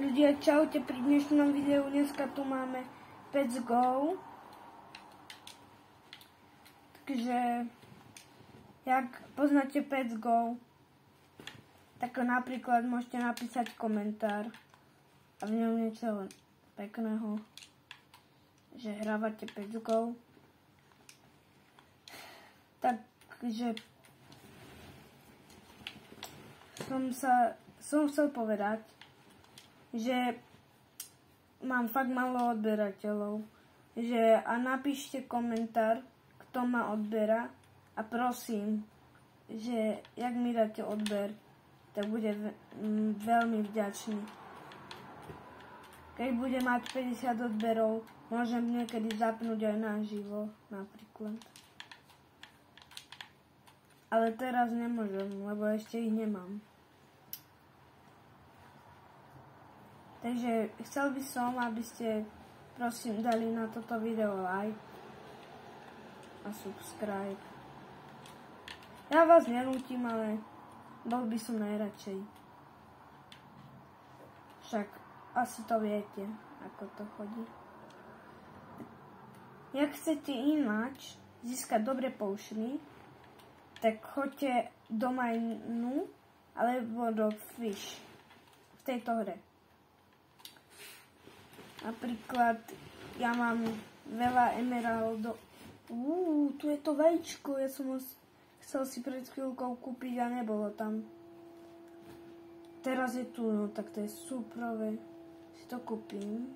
Ľudia, čaute, pri dnešnom videu dneska tu máme Pets Go. Takže, jak poznáte Pets Go, tak napríklad môžete napísať komentár a v ňom niečo pekného, že hrávate Pets Go. Takže som chcel povedať, že mám fakt málo odberateľov, a napíšte komentár, kto ma odberá, a prosím, že jak mi dáte odber, tak bude veľmi vďačný. Keď bude mať 50 odberov, môžem niekedy zapnúť aj naživo, napríklad. Ale teraz nemôžem, lebo ešte ich nemám. Takže chcel by som, aby ste, prosím, dali na toto video like a subscribe. Ja vás nenútim, ale bol by som najradšej. Však asi to viete, ako to chodí. Jak chcete ináč získať dobré potiony, tak choďte do Minu alebo do Fish v tejto hre. Napríklad, ja mám veľa emeraldov. Tu je to vajíčko, ja som chcel si pred chvíľkou kúpiť a nebolo tam. Teraz je tu, no tak to je súprové. Si to kúpim.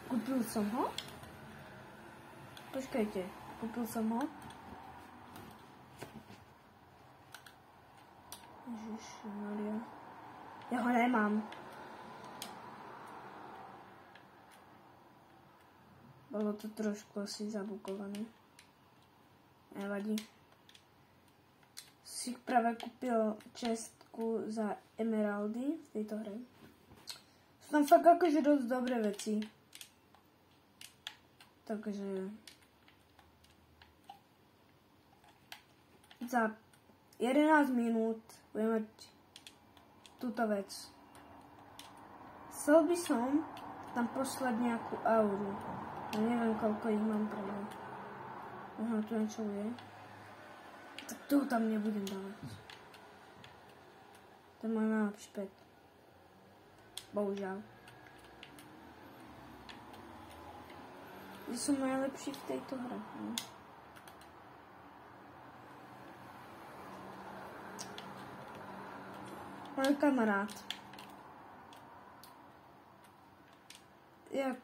Kúpil som ho? Počkajte, kúpil som ho? Ježišmaria. Ja ho nemám. Bolo to trošku asi zabukované. Nevadí. Si práve kúpil čestku za emeraldy v tejto hre. Sú tam fakt akože dosť dobré veci. Takže za 11 minút budem mať túto vec. Chcel by som tam poslať nejakú auru. Ja neviem, koľko ich mám práve. Možno tu niečo je. Tak tu tam nebudem dávať. To je môj najlepší pet. Bohužiaľ. Ja som najlepší v tejto hre. Môj kamarát, jak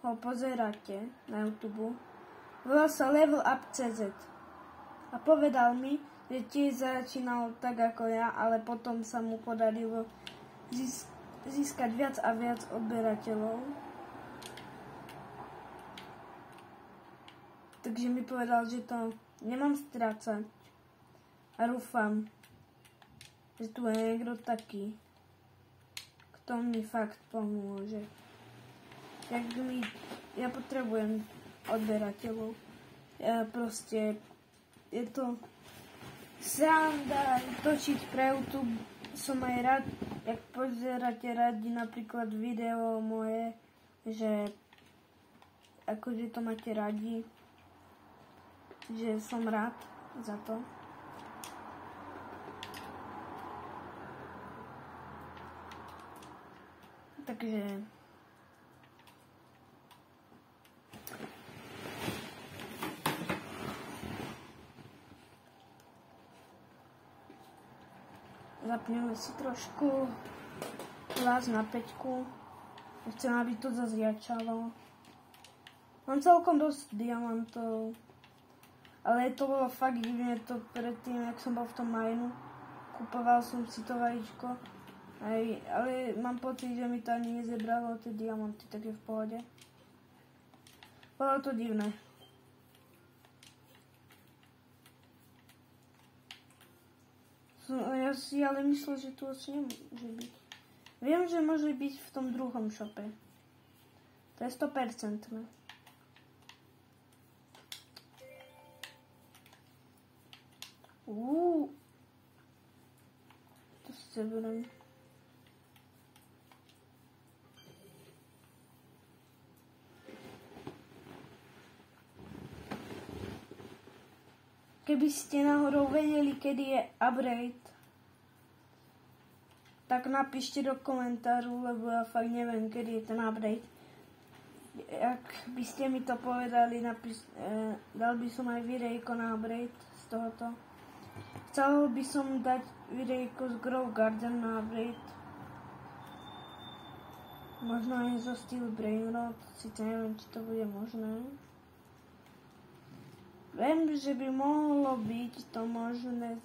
ho pozeráte na YouTube, volá sa LevelUp.cz a povedal mi, že tiež začínal tak ako ja, ale potom sa mu podarilo získať viac a viac odberateľov. Takže mi povedal, že to nemám strácať a dúfam, že tu je niekto taký, kto mi fakt pomôže. Ja potrebujem odberateľov. Proste je to sranda točiť pre YouTube. Som aj rád, jak pozeráte radi napríklad video moje, že akože to máte radi, že som rád za to. Takže zapneme si trošku hlas na 5. Chcem, aby to zazjačalo. Mám celkom dosť diamantov, ale to bolo fakt divné to predtým, jak som bol v tom Minu. Kupoval som si to vajíčko. Ale mám pocit, že mi to ani nezebralo tie diamanty, tak je v pohode. Bolo to divné. Ja si ale myslel, že tu asi nemôže byť. Viem, že môže byť v tom druhom šope. To je 100%. To zoberiem. Keby ste náhodou vedeli, kedy je upgrade, tak napíšte do komentáru, lebo ja fakt neviem, kedy je ten upgrade. Ak by ste mi to povedali, dal by som aj videjko na upgrade z tohoto. Chcel by som dať videjko z Grow Garden na upgrade. Možno aj zo Steel Brainrod, síce neviem, či to bude možné. Viem, že by mohlo byť to možné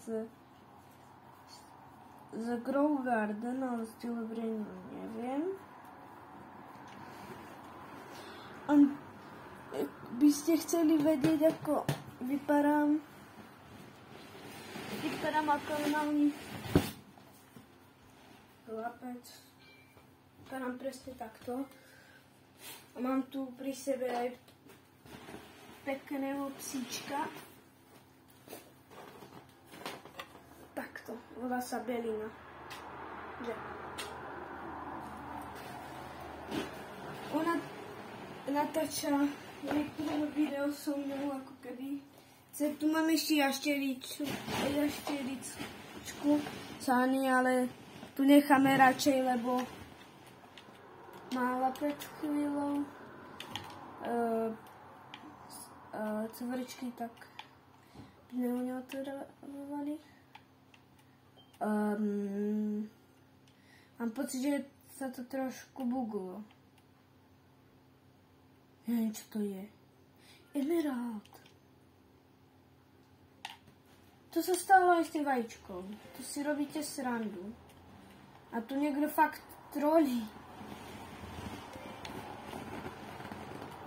z Grow Garden, ale Steel Brainrod neviem. By ste chceli vedieť, ako vypadám ako normálny chlapec. Vypadám presne takto. A mám tu pri sebe aj pekného psíčka. Takto, volá sa Belina. Ona natáča niektoré video so mnou, ako keby. Tu mám ešte jašteričku Sani, ale tu necháme radšej, lebo mála pred chvíľou. Cvrčky tak neotravovali. Mám pocit, že sa to trošku buglo. Neviem, čo to je. Emerald. To sa stalo aj s tým vajíčkom. Tu si robíte srandu. A tu niekto fakt trolí.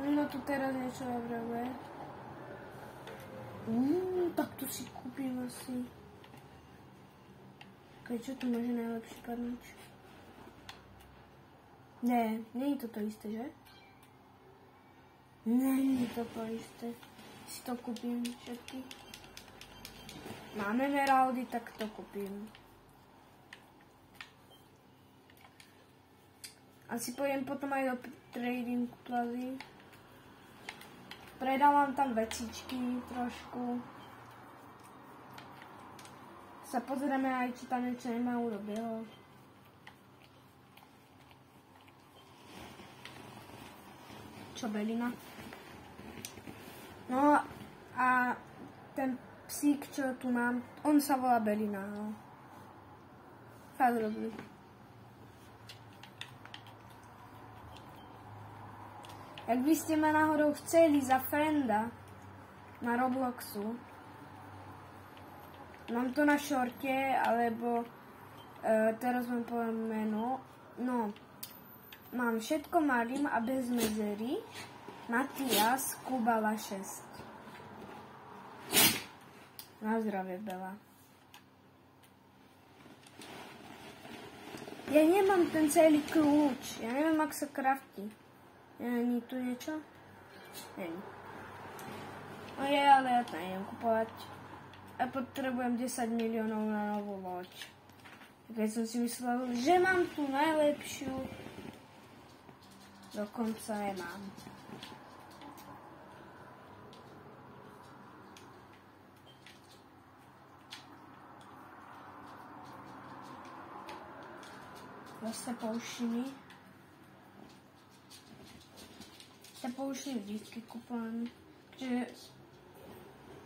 No tu teraz niečo dobré. Tak tu si kúpim asi. Čo tu môže najlepšie padnúť? Nie je to isté, že? Nie je to isté. Si to kúpim všetky. Mám emeraldy, tak to kúpim. Asi pôjdem potom aj do trading plazy. Predávam tam vecičky trošku. Sa pozrieme aj, či tam niečo nemá urobilo. Čo, Belina? No a ten psík, čo tu mám, on sa volá Belina, no. Fakt dobrý. Ak by ste ma náhodou chceli za frenda na Robloxu, mám to na šorte, alebo teraz vám poviem meno. No, mám všetko malým a bez medzery. Matias Kubala 6. Na zdravie, Bela. Ja nemám ten celý kľúč. Ja neviem, ak sa kraftí. Není tu niečo? Není. No je, ale ja to neviem kupovať. Ja potrebujem 10 miliónov na novú loď. Keď som si myslel, že mám tú najlepšiu, dokonca nemám. Zase poušiny. Sa poušiny vždycky kupujem. Takže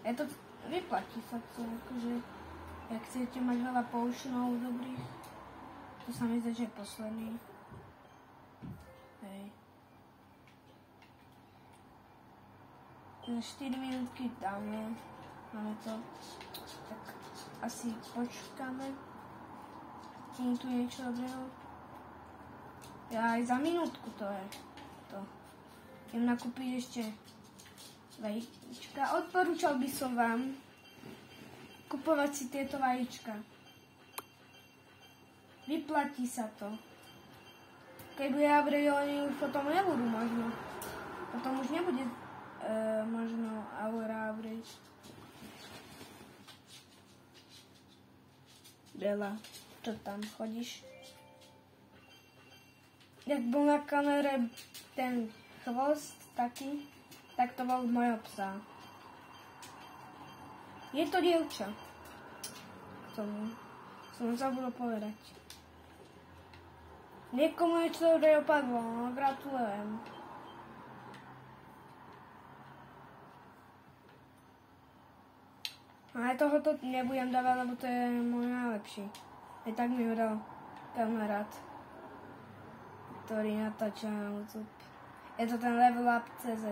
je to, vyplatí sa to, akože ak chcete mať veľa poušinov dobrých, to sa mi zdá, že je posledný. Hej. 4 minútky dáme to, tak asi počkáme, kým tu niečo dobrého. Ja aj za minútku to je. To. Idem nakúpiť ešte vajíčka. Odporúčal by som vám kupovať si tieto vajíčka. Vyplatí sa to. Keď bude upgrade, oni už potom nebudú možno. Potom už nebude možno aura upgrade. Bela. čo tam chodíš. Jak bol na kamere ten chvost taký, tak to bol mojho psa. Je to dievča. K tomu som zabudol povedať. Niekomu je čo dobre opadlo, no gratulujem. Ale tohoto nebudem dávať, lebo to je môj najlepší. Aj tak mi ho dal kamarát, ktorý natáča na YouTube. Je to ten Level Up CZ.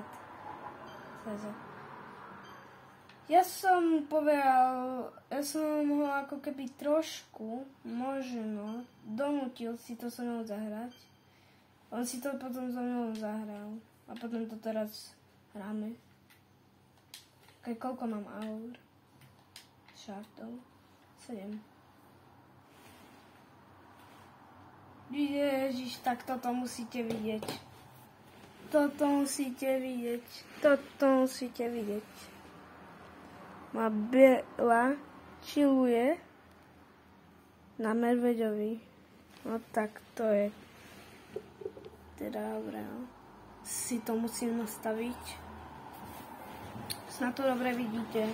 Ja som povedal, ja som ho ako keby trošku, možno, donútil si to so mnou zahrať. On si to potom so mnou zahral. A potom to teraz hráme. Koľko mám aur? Šartov? 7. Ježiš, tak toto musíte vidieť. Toto musíte vidieť. Má Bela chilluje na medveďovi. No tak to je. Teda dobré, no. Si to musím nastaviť. Snad to dobre vidíte.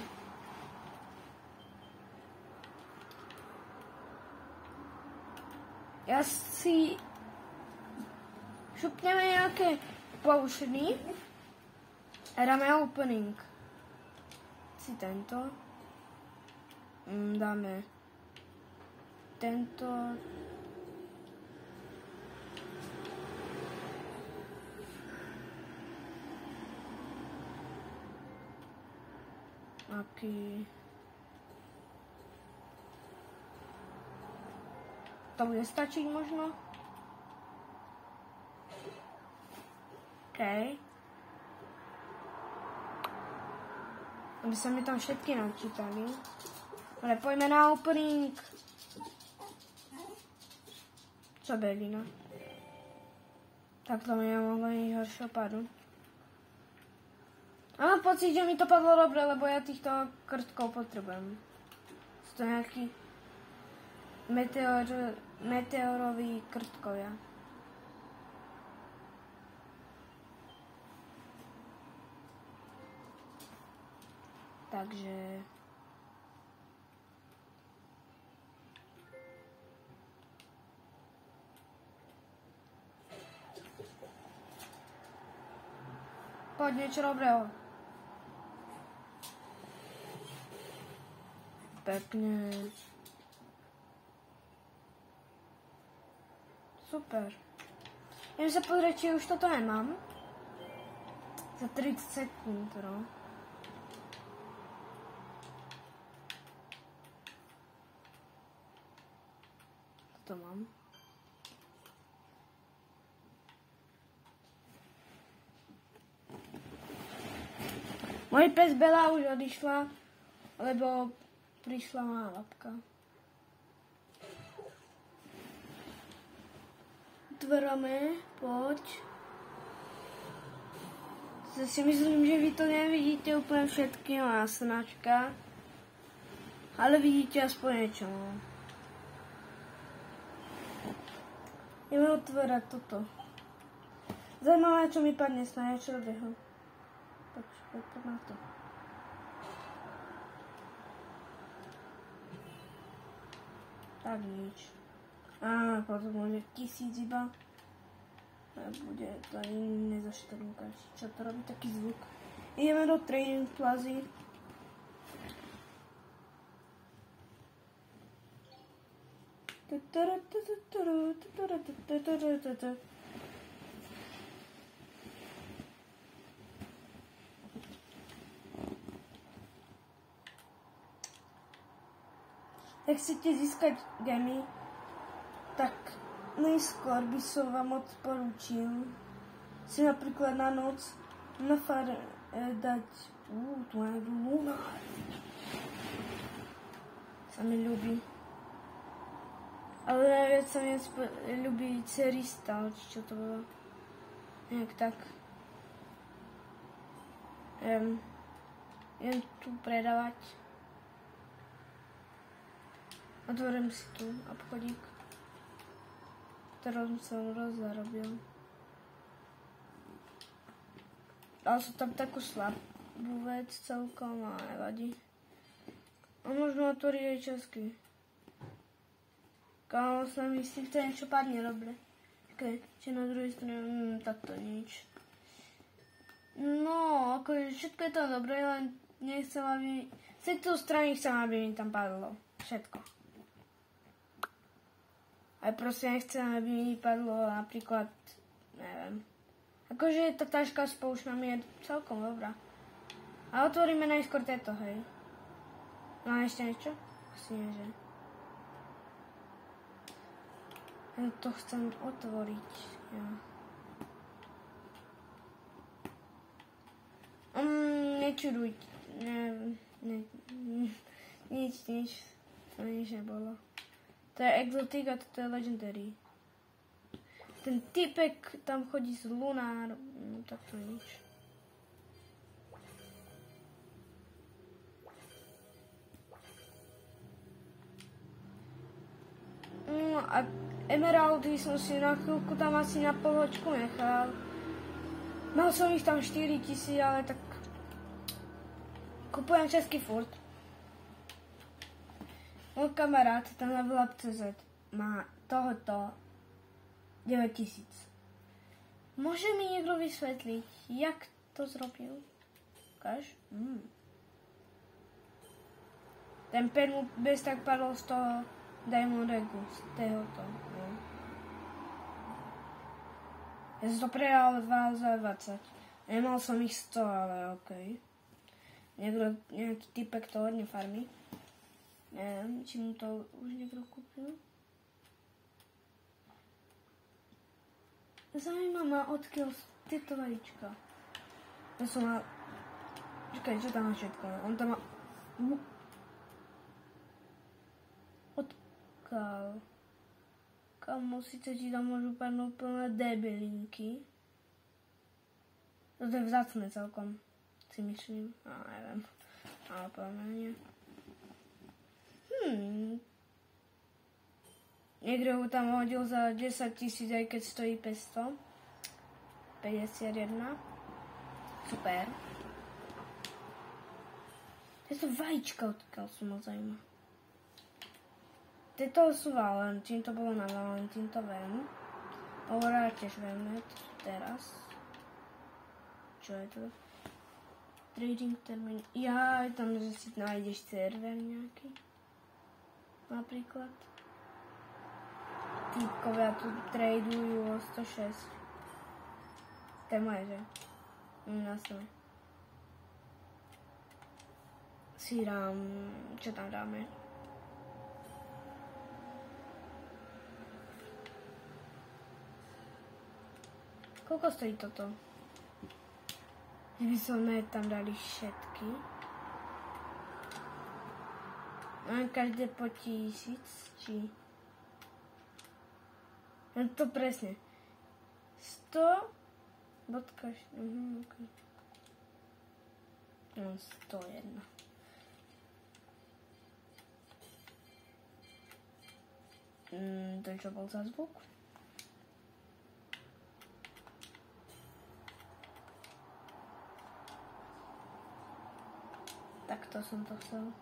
Ja si šupneme nejaké potiony a dáme opening. Si tento. Dáme tento. Aký. To bude stačiť možno? OK. Aby sa mi tam všetky načítali. Ale poďme na opening. Čo Belina? Tak to mi nemohlo nič horšie padnúť. A mám pocit, že mi to padlo dobre, lebo ja týchto krtkov potrebujem. Sú to nejaký meteoroví krtkovia. Takže poď niečo dobrého. Pekne. Super. Idem sa pozrieť, či už toto nemám. Za 30 sekúnd, no. Toto mám. Môj pes Bela už odišla, lebo prišla moja labka. Otvoríme, poď. Zase myslím, že vy to nevidíte úplne všetky, má snačka. Ale vidíte aspoň niečo. Ideme otvárať toto. Zajímavé, čo mi padne, snáď niečo dobrého. Poď na to. Tak nič. Á, potom bude 1000 iba. A bude to iné zaštrnúkať. Čo to robí taký zvuk? Ideme do Training Plazy. Ak chcete získať gemy, tak najskôr by som vám odporúčil si napríklad na noc na fare dať tu nájdu Lunar. Sa mi ľúbi. Ale najviac sa mi ľúbi Cerista, či čo to bolo. Nejak tak. Idem tu predávať. Otvorím si tu obchodík, ktorom som rozzarobil. Dal som tam takú slabú vec celkom, ale nevadí. A možno otvoriť aj česky. Kámo sa mi si chce niečo padne dobre. Okay. Či na druhej strane, tak to nič. No, akože všetko je to dobré, len nechcem, aby... Z tejto strany chcem, aby mi tam padlo. Všetko. Aj proste nechcem, aby mi padlo napríklad, neviem. Akože tá taška s poušnami je celkom dobrá. A otvoríme najskôr tieto, hej. Mám ešte niečo? Asi nie, že? Ja to chcem otvoriť. Ja. Nečurujte. Nič. To nič nebolo. To je exotik a toto je legendary. Ten typek tam chodí s lunárom. Tak to nič. No a emeraldy som si na chvíľku tam asi na polhočku nechal. Mal som ich tam 4000, ale tak kupujem český furt. Môj kamarát tam na Vlab.cz má tohoto 9000. Môže mi niekto vysvetliť, jak to zrobil? Ukáž? Ten pen mu bez tak padol z toho Diamond Eggu, z tohoto. No. Ja som to predal za 20. Nemal som ich 100, ale okej. Nejaký typek to hodne farmy. Neviem, či mu to už niekto kúpil. Zaujíma ma, odkiaľ tieto vajíčka. Ja som mal... Čakaj, čo tam má všetko? On tam má... Odkiaľ? Kamo, síce ti tam môžu padnúť plné debilinky. To je vzácne celkom, si myslím. Neviem. Ale poviem nie. Niekto ho tam hodil za 10 000, aj keď stojí 500. 51. Super. Tieto vajíčka, odkiaľ sú ma zaujíma. Tieto sú Valentín, to bolo na Valentín, to viem. Aurora tiež vieme, to sú teraz. Čo je to? Trading termín. Jaj, tam že si nájdeš server nejaký. Napríklad. Týpkovia tu tradujú o 106. To je moje, že? Jasné. Si dám... Čo tam dáme? Koľko stojí toto? Že by sme tam dali všetky. Mám každé po 1000, či... No to presne. 100... Bodka... Okay. No, 101. To čo bol za zvuk? Takto som to chcel.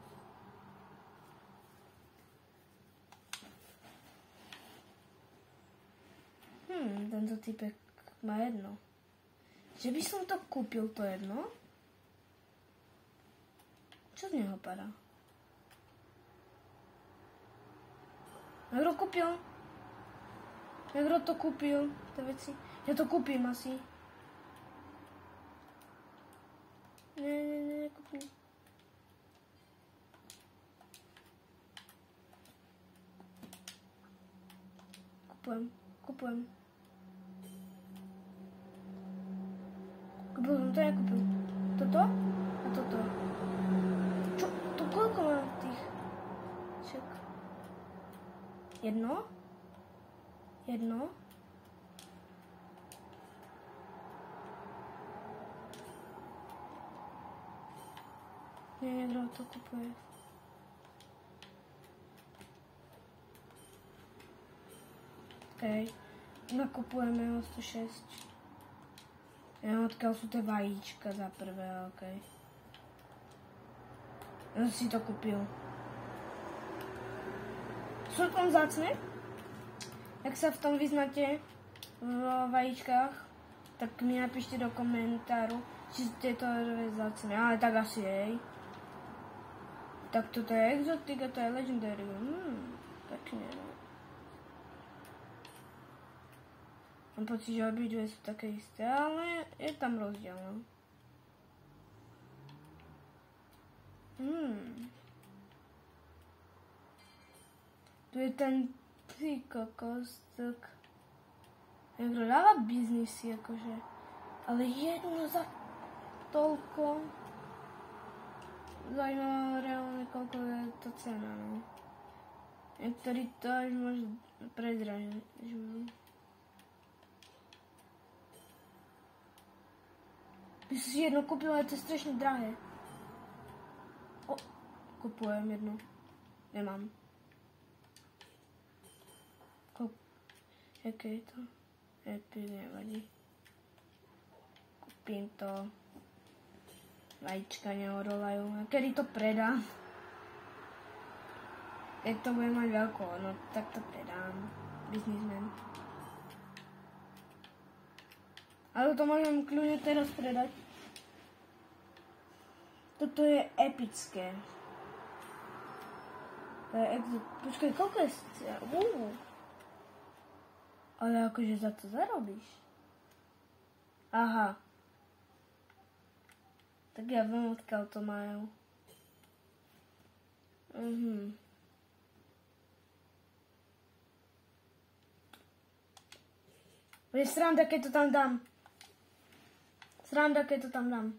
Tento typek má jedno. Že by som to kúpil, to jedno? Čo z neho padá? Niekto kúpil? Niekto to kúpil, tie veci? Ja to kúpim asi. Nekúpim. Kupujem. Kúpil som to, nekúpil. Toto? A toto. Čo? To koľko má tých? Čak. Jedno? Nie, niekto to kupuje. Okej. Nakupujeme ho 106. Ja, odkiaľ sú tie vajíčka za prvé, okej. Ja som si to kúpil. Sú tam vzácne? Ak sa v tom vyznáte v vajíčkách, tak mi napíšte do komentáru, či ste to vzácne, ale tak asi hej. Tak toto je exotic a to je legendary. Pekne, no. Mám pocit, že obidve sú také isté, ale je tam rozdiel, no. Tu je ten kokos, tak jako dáva biznisy, akože, ale jedno za toľko. Zajímavé reálne, koľko je to cena, no. Niektorí to až možno predražujú. By si jedno kúpil, ale to je strašne drahé. Kupujem jednu. Nemám. Jaké je to? Epic, nevadí. Kúpim to. Vajíčka neodolajú. A kedy to predám? Keď to bude mať veľko, no tak to predám. Businessman. Ale to môžem kľudne teraz predať. Toto je epické. To je počkaj, koľko je Ale akože za to zarobíš. Aha. Tak ja viem, odkiaľ to majú. Bude sranda, keď to tam dám. Sranda, keď to tam dám.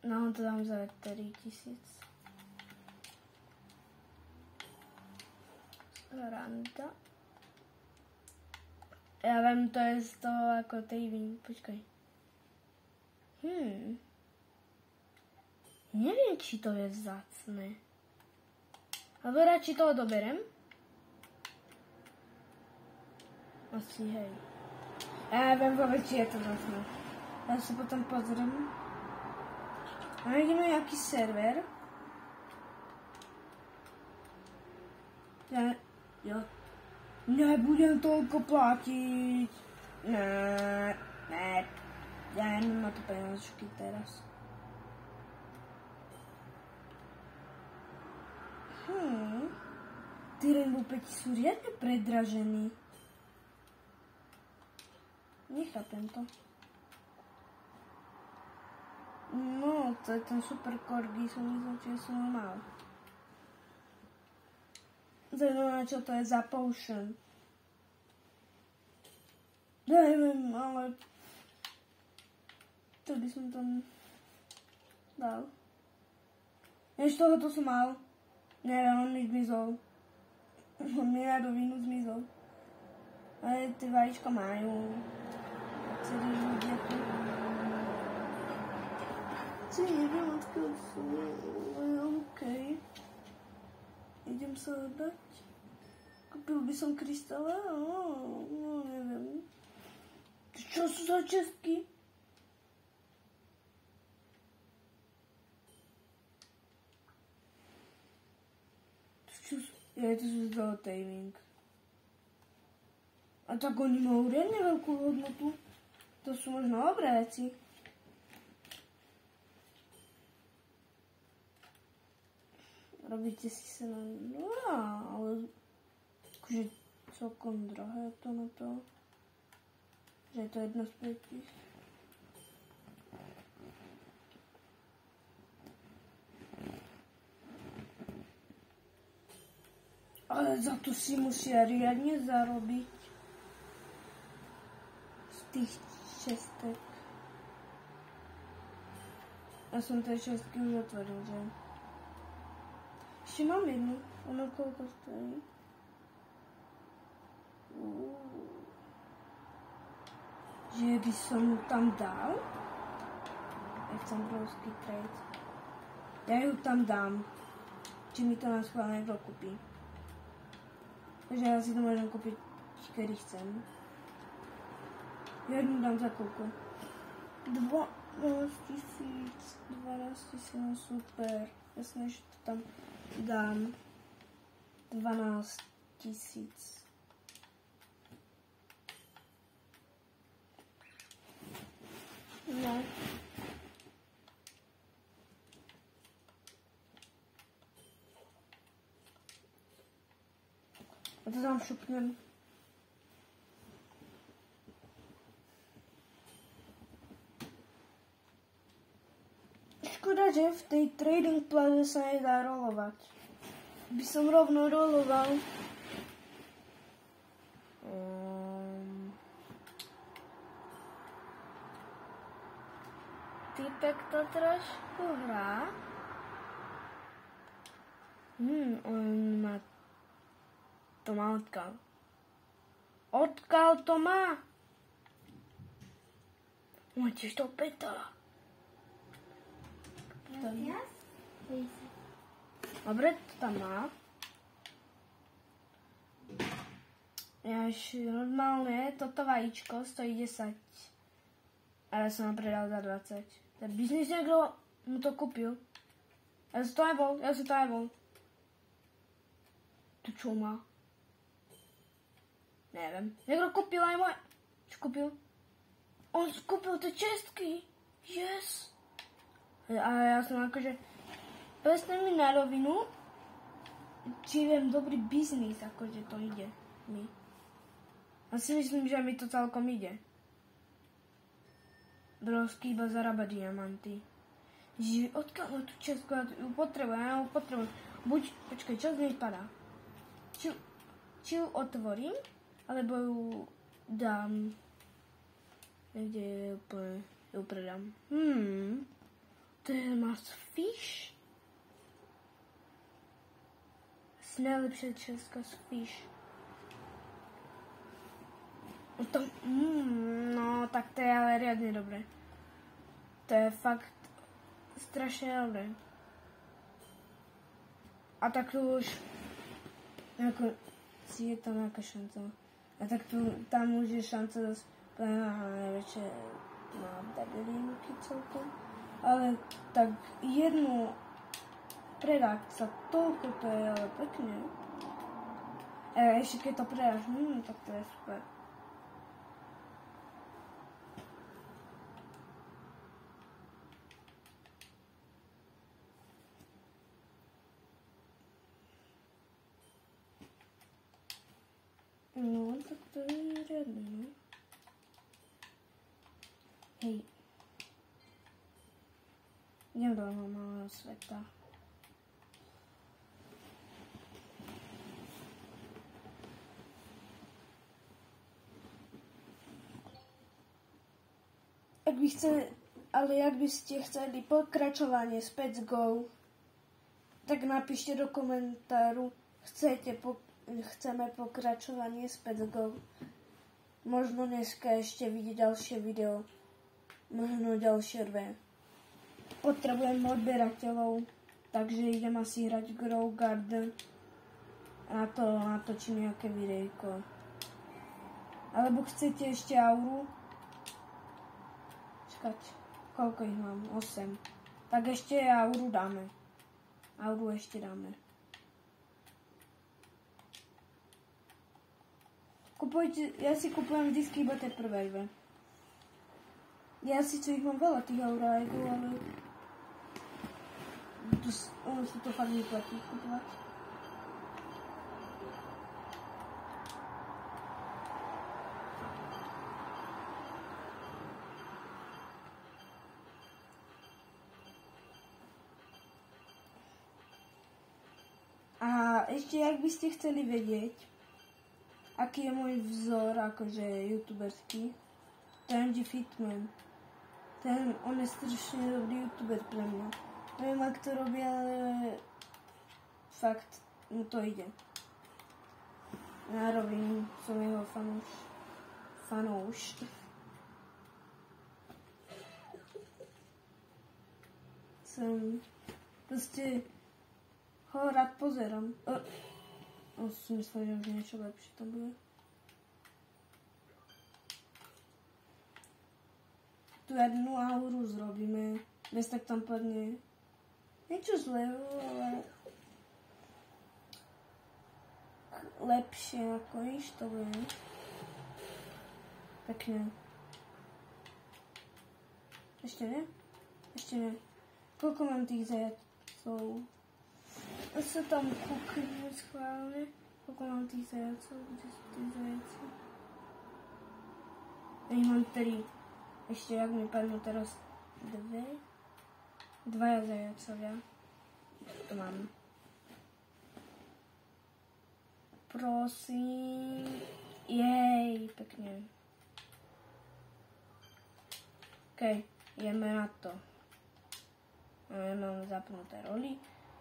No, to dám za 3000. Sranda. Ja viem, to je z toho ako tej počkaj. Neviem, či to je vzácne. Ale radšej toho doberem. Asi hej. Ja viem vôbec, či je to vzácne. Ja sa potom pozriem. A nájdeme nejaký server. Jo. Nebudem toľko platiť. Ne. Ja nemám na to peniažky teraz. Tí Rainbow Pety sú riadne predražení. Nechápem to. No, to je ten super corgi, som myslel, že som ho mal. Zajímavé, čo to je za potion. Neviem, ale to by som tam dal. Ešte tohoto som mal. Neviem, on mi zmizol. On mi na rovinu zmizol. Ale tie vajíčka majú. Celý ľudia tu. Co neviem, odkiaľ sú. Okej. Idem sa dať. Kúpil by som kryštále? No, neviem. Čo sú za čestky? Čo sú? Ja, to sú z taming. A tak oni majú riadne veľkú hodnotu. To sú možno dobré veci. Robíte si sa na... No, ale... akože celkom drahé to na to. Že je to jedna z 5. Ale za to si musia riadne zarobiť. Z tých šestek. Ja som tie šestky už otvoril, že? Ešte mám jednu. Ono koľko stojí? Že by som ju tam dal? Ja chcem obrovský trade. ja ju tam dám. Či mi to na schvál niekto kúpi. Takže ja si to môžem kúpiť, kedy chcem. Jednu dám za koľko? 12 000, no super. Jasné, že to tam dám. 12 000. No. A to tam šupnem. Škoda, že v tej trading plaze sa nedá rolovať. By som rovno roloval. Týpek to trošku hrá. On má... To má odkiaľ. Odkiaľ to má? On tiež to peta. Dobre, to tam má. Až normálne toto vajíčko stojí 10. A ja som ho predal za 20. Ten biznis niekto mu to kúpil. Ja som to aj bol. Tu čo má? Neviem. Niekto kúpil aj moje. Čo kúpil? On kúpil tie čestky. Yes. A ja som akože... Povedzte mi na rovinu, či viem dobrý biznis, akože to ide mi. A si myslím, že mi to celkom ide. Brovský iba zarába diamanty. Že odkiaľ tú čestku, ja ju potrebujem. Počkaj, čo z nej padá? Či ju otvorím, alebo ju dám. Niekde úplne ju predám. To je Mars Fish. Najlepšia česká z Fish. No, tak to je ale riadne dobré. To je fakt strašne dobré. A tak tu už ako, si je tam nejaká šanca. A tak tu, tam už je šanca dosť najväčšie linky celkom. Ale tak jednu predať sa toľko, to je ale pekne. Ešte keď to predáš, tak to je super. No, tak to je riadne, no. Hej. Idem do normálneho sveta. Ak by ste chceli pokračovanie z Pets Go, tak napíšte do komentáru, chceme pokračovanie z Pets Go. Možno dneska ešte vidieť ďalšie video, možno ďalšie dve. Potrebujem odberateľov, takže idem asi hrať Grow Garden a natočím nejaké videjko. Alebo chcete ešte auru? Koľko ich mám? 8. Tak ešte auru dáme. Auru ešte dáme. Ja si kupujem disky iba tie prvé dve. Ja síce ich mám veľa tých aurajkov, ale ono si to fakt vyplatí kupovať. A ešte, ak by ste chceli vedieť, aký je môj vzor, akože youtuberský, to je MG Fitman. On je strašne dobrý youtuber pre mňa. Neviem, ak to robí, ale fakt mu to ide. Ja robím, som jeho fanouš. Som Proste ho rád pozerám. Si myslím, že už niečo lepšie to bude. Tu jednu auru zrobíme. Bez tak tam padne niečo zlého, ale lepšie ako nič to bude. Pekne. Ešte ne? Ešte ne. Koľko mám tých zajacov? A sa tam kúkne schválne. Koľko mám tých zajacov? Kde sú tí zajaci? Ja ich mám 3. Ešte ak mi padnú teraz 2 zajacovia. To mám. Prosím. Jej, pekne. OK, ideme na to. Ja mám zapnuté roly.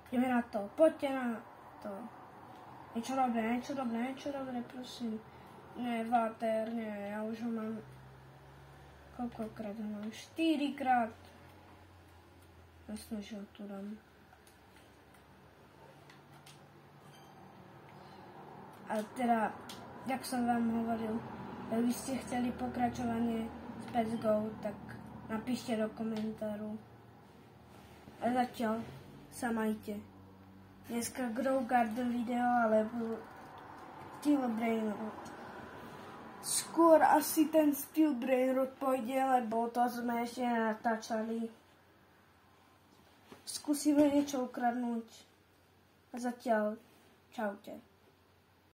Ideme na to, poďte na to. Niečo dobre, prosím. Nie, váter, nie, ja už ho mám... Koľkokrát ho mám? 4-krát. Jasne, že ho tu dám. A teda, jak som vám hovoril, ak by ste chceli pokračovanie z Pets Go, tak napíšte do komentáru. A zatiaľ sa majte. Dneska Grow Garden video, alebo Steel Brain Rot. Skôr asi ten Steel Brain Rot pôjde, lebo to sme ešte natáčali. Skúsime niečo ukradnúť. A zatiaľ, čaute.